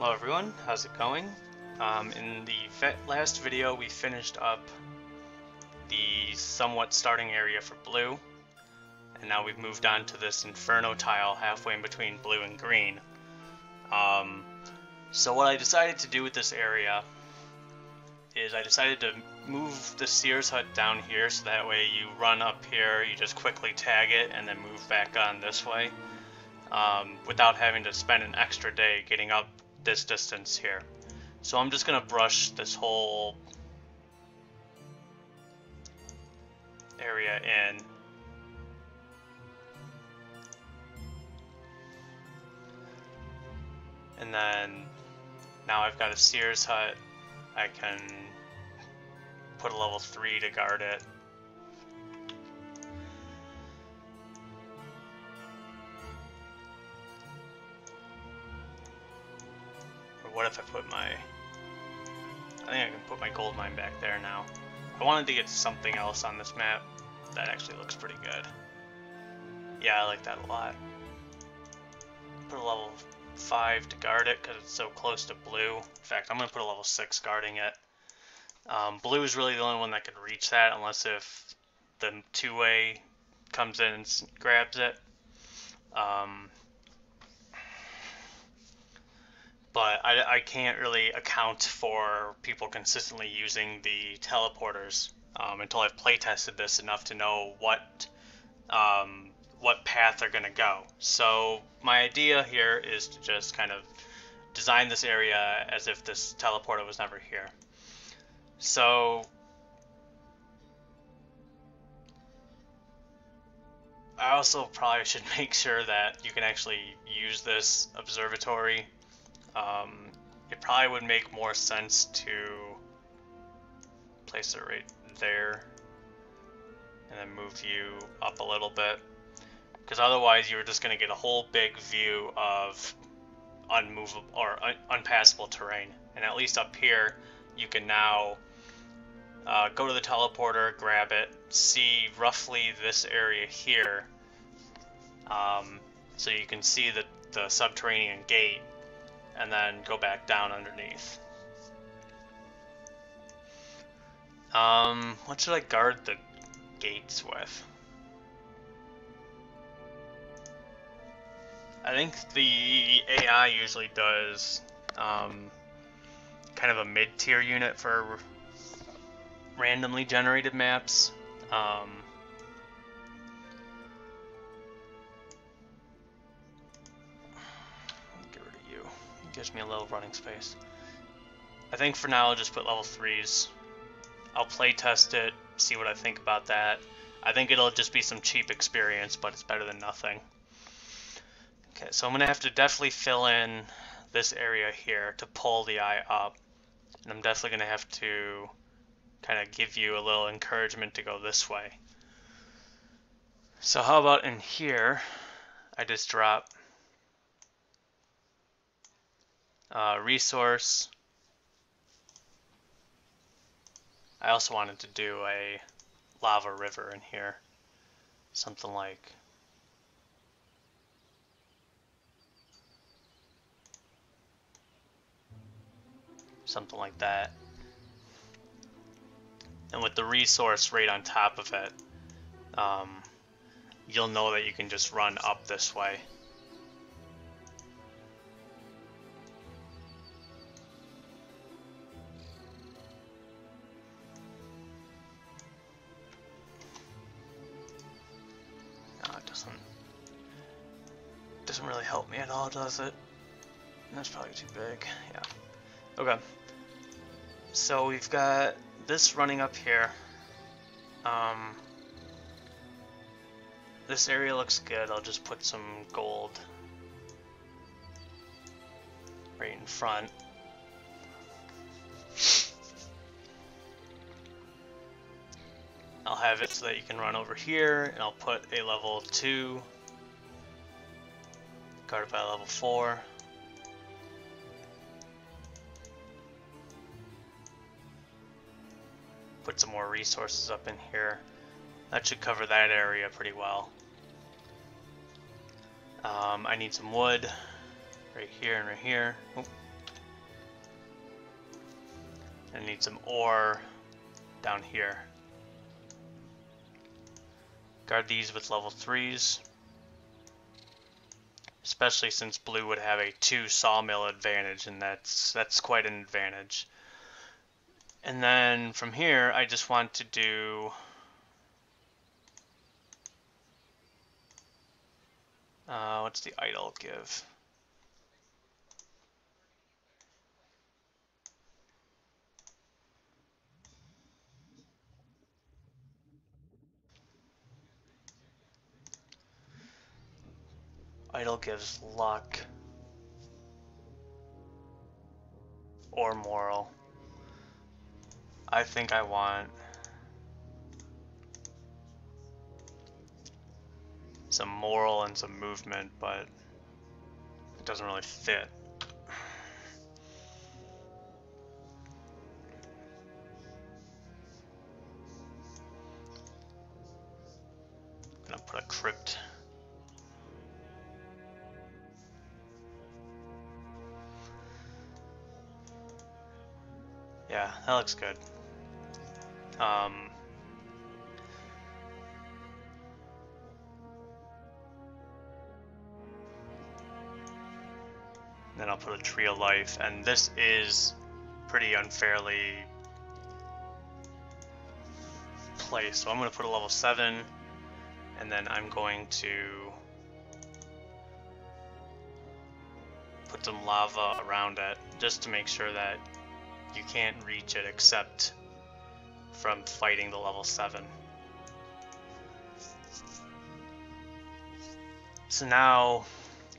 Hello everyone, how's it going? In the last video we finished up the somewhat starting area for blue, and now we've moved on to this inferno tile halfway in between blue and green. So what I decided to do with this area is I decided to move the Sears hut down here, so that way you run up here, you just quickly tag it, and then move back on this way, without having to spend an extra day getting up this distance here. So I'm just gonna brush this whole area in. And then now I've got a Sears hut. I can put a level 3 to guard it. What if I put my... I think I can put my gold mine back there now. I wanted to get something else on this map that actually looks pretty good. Yeah, I like that a lot. Put a level 5 to guard it because it's so close to blue. In fact, I'm going to put a level 6 guarding it. Blue is really the only one that can reach that, unless if the two-way comes in and grabs it. But I can't really account for people consistently using the teleporters until I've playtested this enough to know what path they're going to go. So my idea here is to just kind of design this area as if this teleporter was never here. So I also probably should make sure that you can actually use this observatory. It probably would make more sense to place it right there and then move you up a little bit, because otherwise you're just going to get a whole big view of unmovable or unpassable terrain. And at least up here you can now go to the teleporter, grab it, see roughly this area here, so you can see the subterranean gate, and then go back down underneath. What should I guard the gates with? I think the AI usually does kind of a mid-tier unit for randomly generated maps. Gives me a little running space. I think for now I'll just put level 3s. I'll play test it, see what I think about that. I think it'll just be some cheap experience, but it's better than nothing. Okay, so I'm going to have to definitely fill in this area here to pull the eye up. And I'm definitely going to have to kind of give you a little encouragement to go this way. So how about in here, I just drop resource. I also wanted to do a lava river in here, something like that. And with the resource right on top of it, you'll know that you can just run up this way. Doesn't really help me at all, does it? That's probably too big. Yeah. Okay. So we've got this running up here. This area looks good. I'll just put some gold right in front. I'll have it so that you can run over here, and I'll put a level 2 guarded by level 4. Put some more resources up in here. That should cover that area pretty well. I need some wood right here and right here. Oh, I need some ore down here. Guard these with level 3s. Especially since blue would have a 2 sawmill advantage, and that's quite an advantage. And then from here, I just want to do what's the idle give? Idle gives luck or moral. I think I want some moral and some movement, but it doesn't really fit. I'm gonna put a crypt. Yeah, that looks good. Then I'll put a tree of life, and this is pretty unfairly placed. So I'm gonna put a level 7, and then I'm going to put some lava around it, just to make sure that you can't reach it except from fighting the level 7. So now,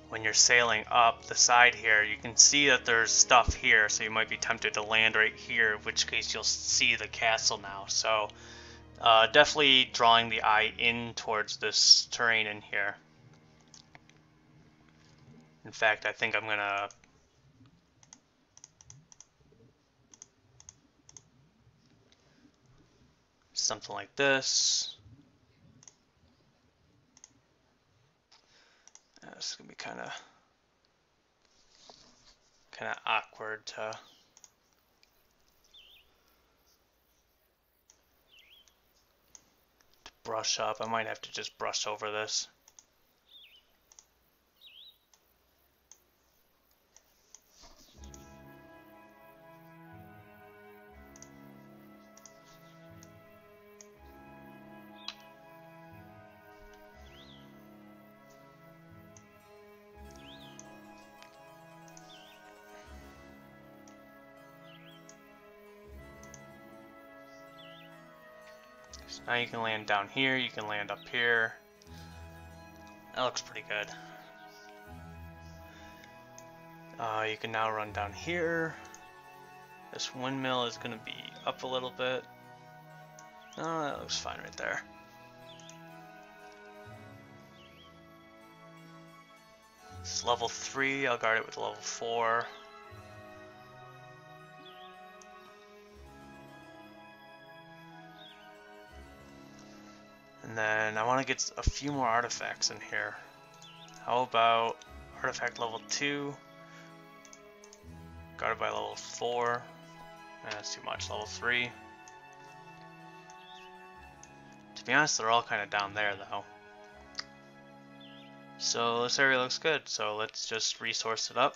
when you're sailing up the side here, you can see that there's stuff here, so you might be tempted to land right here, in which case you'll see the castle now. So definitely drawing the eye in towards this terrain in here. In fact, I think I'm gonna something like this. This is gonna be kind of awkward to brush up. I might have to just brush over this. So now you can land down here, you can land up here. That looks pretty good. You can now run down here. This windmill is going to be up a little bit. Oh, that looks fine right there. It's level 3, I'll guard it with level 4. And then I want to get a few more artifacts in here. How about artifact level 2, guarded by level 4. That's too much, level 3. To be honest, they're all kind of down there though. So this area looks good, so let's just resource it up.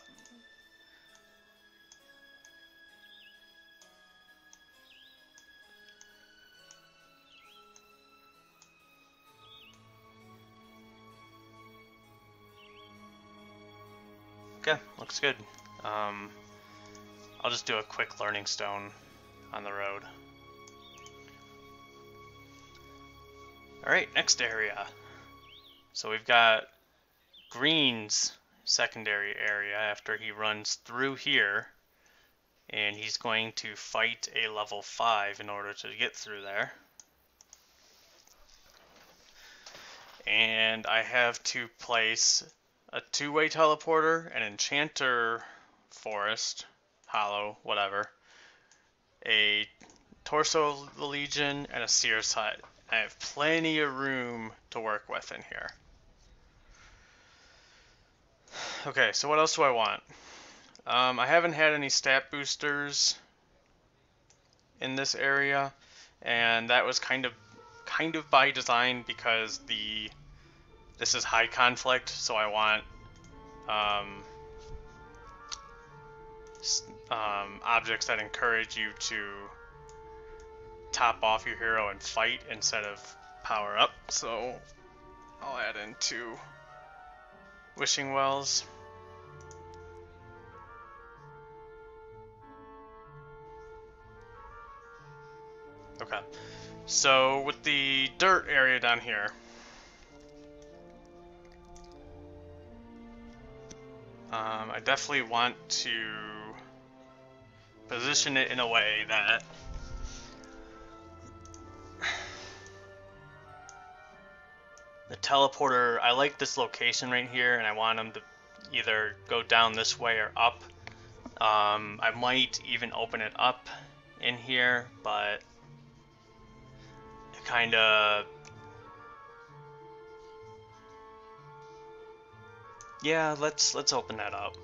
Okay, looks good. I'll just do a quick learning stone on the road. Alright, next area. So we've got Green's secondary area after he runs through here, and he's going to fight a level 5 in order to get through there. And I have to place a 2-way teleporter, an enchanter forest, hollow, whatever, a torso of the Legion, and a seer's hut. I have plenty of room to work with in here. Okay, so what else do I want? I haven't had any stat boosters in this area, and that was kind of by design because this is high conflict, so I want um, objects that encourage you to top off your hero and fight instead of power up. So I'll add in 2 wishing wells. Okay, so with the dirt area down here, I definitely want to position it in a way that the teleporter, I like this location right here, and I want them to either go down this way or up. I might even open it up in here, but it kind of, yeah, let's open that up.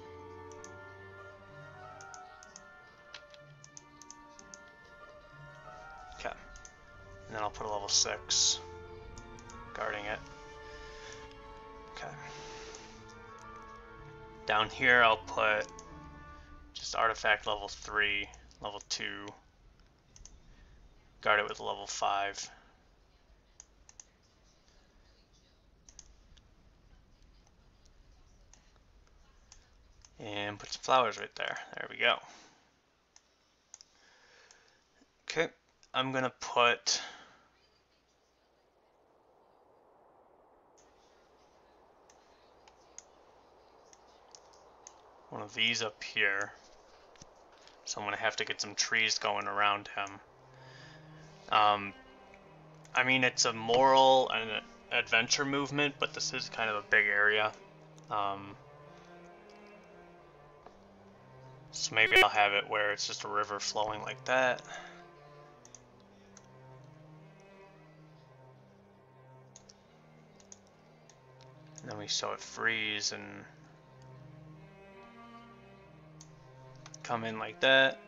Okay, and then I'll put a level 6 guarding it. Okay. Down here I'll put just artifact level 3, level 2, guard it with a level 5. And put some flowers right there. There we go. Okay, I'm gonna put one of these up here. So I'm gonna have to get some trees going around him. I mean, it's a moral and an adventure movement, but this is kind of a big area. So maybe I'll have it where it's just a river flowing like that. And then we show it freeze and come in like that.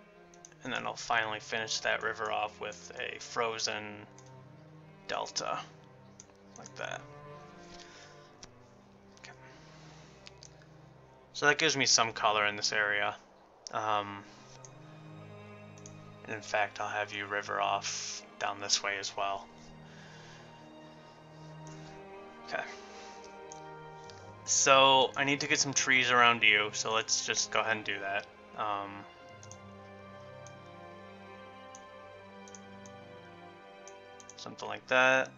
And then I'll finally finish that river off with a frozen delta like that. Okay. So that gives me some color in this area. And in fact, I'll have you river off down this way as well. Okay. So I need to get some trees around you, so let's just go ahead and do that. Something like that.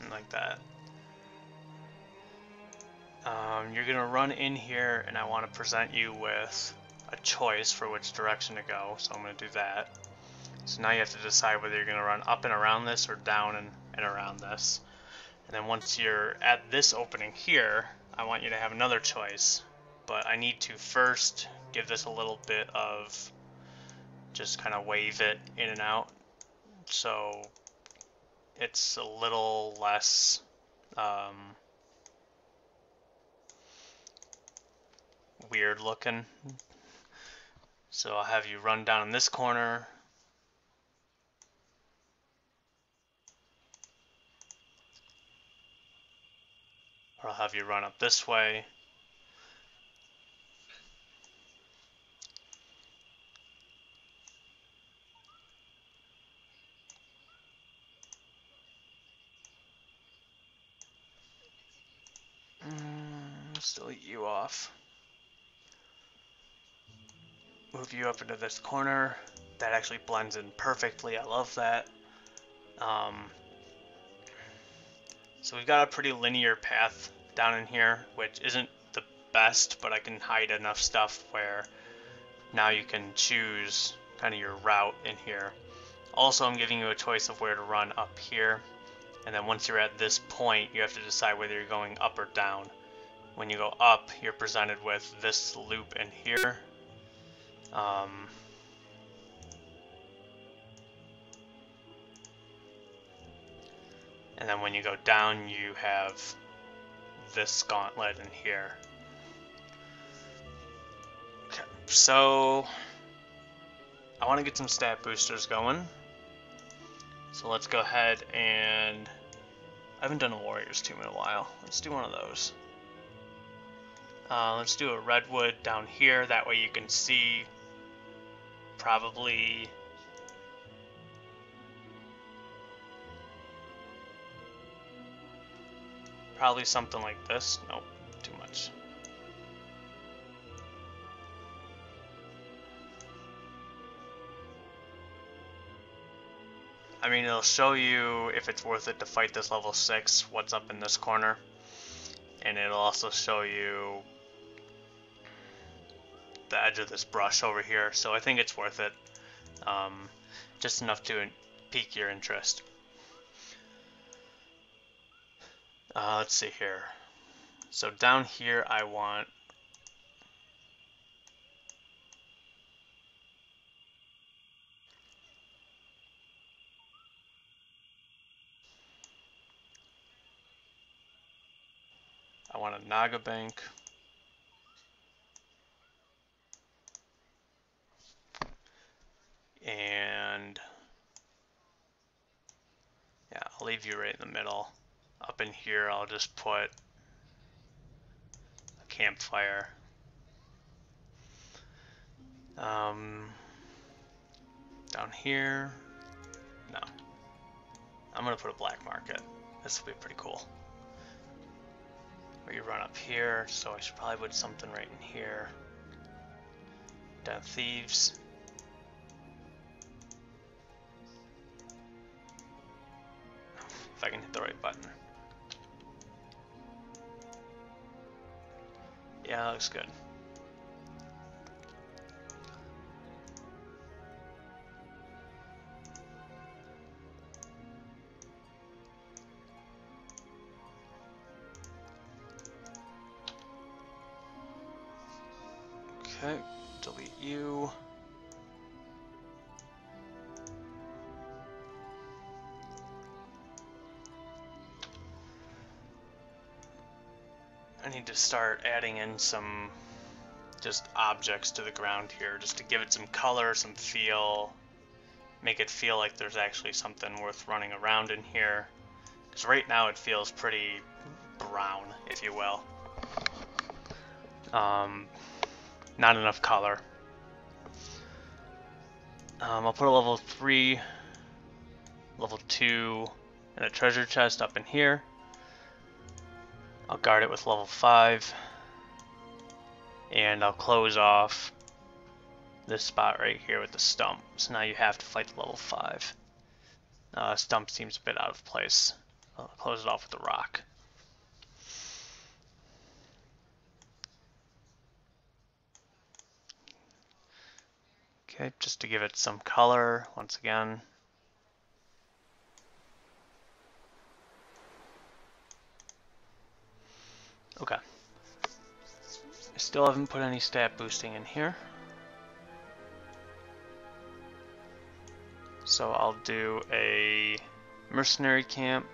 And like that. You're going to run in here, and I want to present you with a choice for which direction to go, so I'm going to do that. So now you have to decide whether you're going to run up and around this or down and around this. And then once you're at this opening here, I want you to have another choice. But I need to first give this a little bit of just kind of wave it in and out. So it's a little less weird looking. So I'll have you run down in this corner. Or I'll have you run up this way. Still eat you off. Move you up into this corner. That actually blends in perfectly. I love that. So we've got a pretty linear path down in here, which isn't the best, but I can hide enough stuff where now you can choose kind of your route in here. Also, I'm giving you a choice of where to run up here, and then once you're at this point, you have to decide whether you're going up or down. When you go up, you're presented with this loop in here. And then when you go down, you have this gauntlet in here. Okay. so I want to get some stat boosters going. So let's go ahead and... I haven't done a Warriors tomb in a while. Let's do one of those. Let's do a redwood down here. That way you can see probably... Probably something like this. Nope, too much. I mean, it'll show you if it's worth it to fight this level 6, what's up in this corner. And it'll also show you the edge of this brush over here. So I think it's worth it. Just enough to pique your interest. Let's see here. So down here I want... I want a Naga bank. And yeah, I'll leave you right in the middle. Up in here I'll just put a campfire. Down here, no. I'm gonna put a black market. This will be pretty cool. Or you run up here, so I should probably put something right in here. Down thieves. If I can hit the right button. Yeah, that looks good. Okay, delete you. I need to start adding in some just objects to the ground here, just to give it some color, some feel, make it feel like there's actually something worth running around in here. Because right now it feels pretty brown, if you will. Not enough color. I'll put a level 3, level 2, and a treasure chest up in here. I'll guard it with level 5. And I'll close off this spot right here with the stump. So now you have to fight the level 5. Stump seems a bit out of place. I'll close it off with the rock. Okay, just to give it some color once again. Okay. I still haven't put any stat boosting in here. So I'll do a mercenary camp.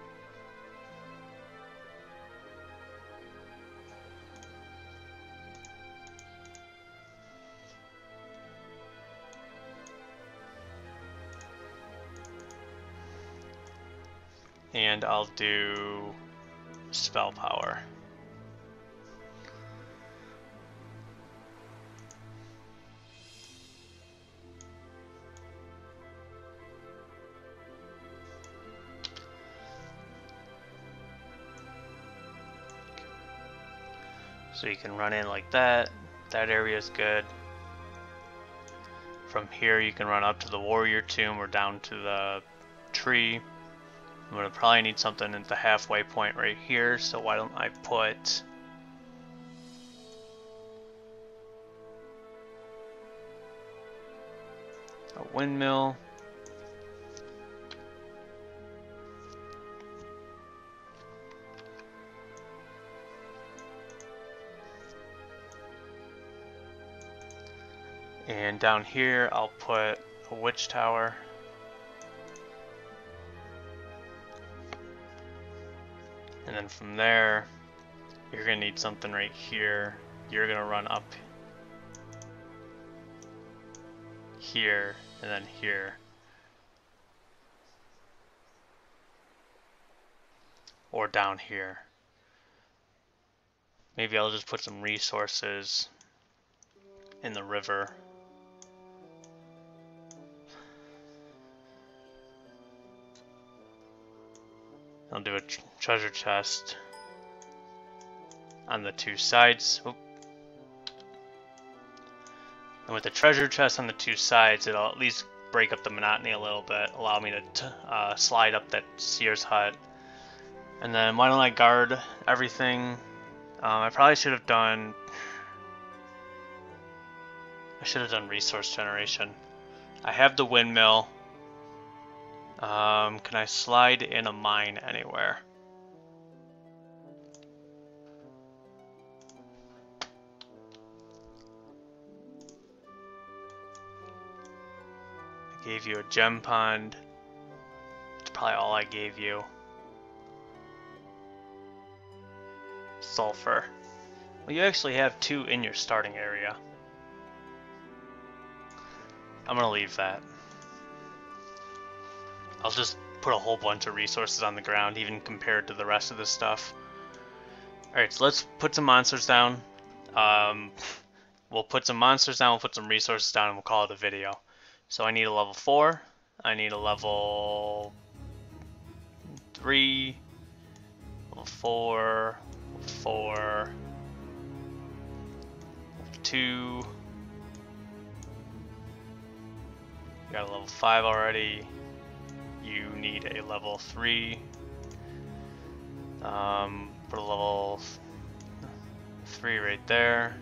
And I'll do spell power. So you can run in like that. That area is good. From here you can run up to the warrior tomb or down to the tree. I'm going to probably need something at the halfway point right here, so why don't I put a windmill. And down here I'll put a witch tower. And then from there, you're going to need something right here. You're going to run up here, and then here. Or down here. Maybe I'll just put some resources in the river. I'll do a treasure chest on the two sides. Oop. And with the treasure chest on the two sides, it'll at least break up the monotony a little bit, allow me to slide up that seer's hut. And then why don't I guard everything? I probably should have done... resource generation. I have the windmill. Can I slide in a mine anywhere? I gave you a gem pond. That's probably all I gave you. Sulfur. Well, you actually have 2 in your starting area. I'm gonna leave that. I'll just put a whole bunch of resources on the ground, even compared to the rest of this stuff. Alright, so let's put some monsters down. We'll put some monsters down, we'll put some resources down, and we'll call it a video. So I need a level 4, I need a level 3, level 4, 4, 2. You got a level 5 already. You need a level 3. Put a level 3 right there.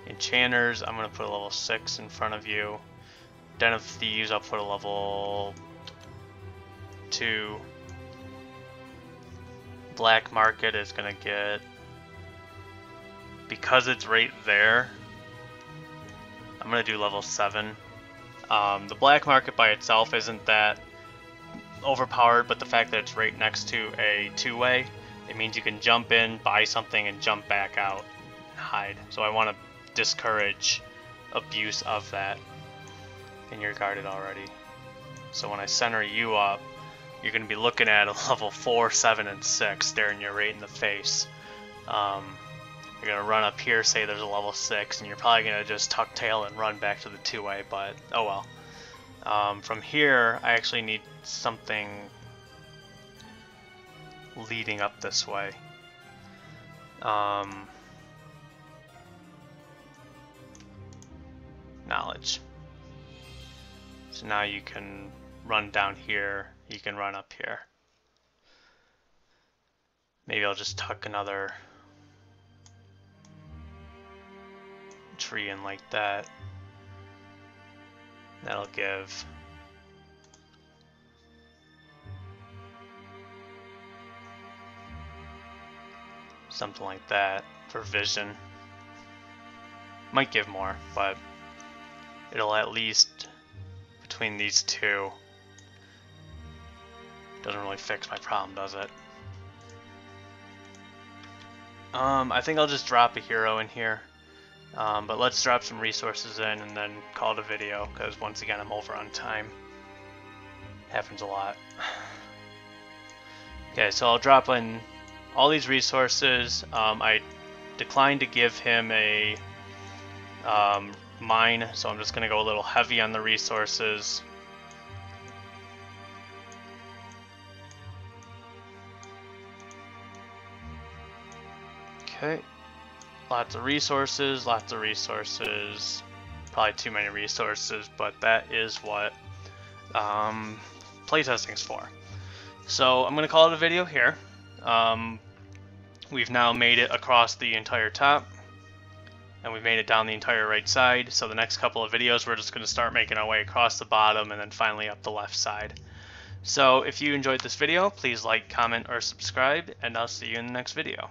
Enchanters, I'm going to put a level 6 in front of you. Den of Thieves, I'll put a level 2. Black Market is going to get... Because it's right there, I'm going to do level 7. The black market by itself isn't that overpowered, but the fact that it's right next to a 2-way, it means you can jump in, buy something, and jump back out and hide. So I want to discourage abuse of that, and you're guarded already. So when I center you up, you're going to be looking at a level 4, 7, and 6 staring you right in the face. You're going to run up here, say there's a level 6, and you're probably going to just tuck tail and run back to the 2-way, but oh well. From here, I actually need something leading up this way. Knowledge. So now you can run down here, you can run up here. Maybe I'll just tuck another tree in like that. That'll give something like that for vision. Might give more, but it'll at least between these two. Doesn't really fix my problem, does it? I think I'll just drop a hero in here. But let's drop some resources in and then call it a video, because once again I'm over on time. Happens a lot. Okay, so I'll drop in all these resources. I declined to give him a mine, so I'm just going to go a little heavy on the resources. Okay. Lots of resources, probably too many resources, but that is what playtesting is for. So I'm going to call it a video here. We've now made it across the entire top, and we've made it down the entire right side, so the next couple of videos we're just going to start making our way across the bottom and then finally up the left side. So if you enjoyed this video, please like, comment, or subscribe, and I'll see you in the next video.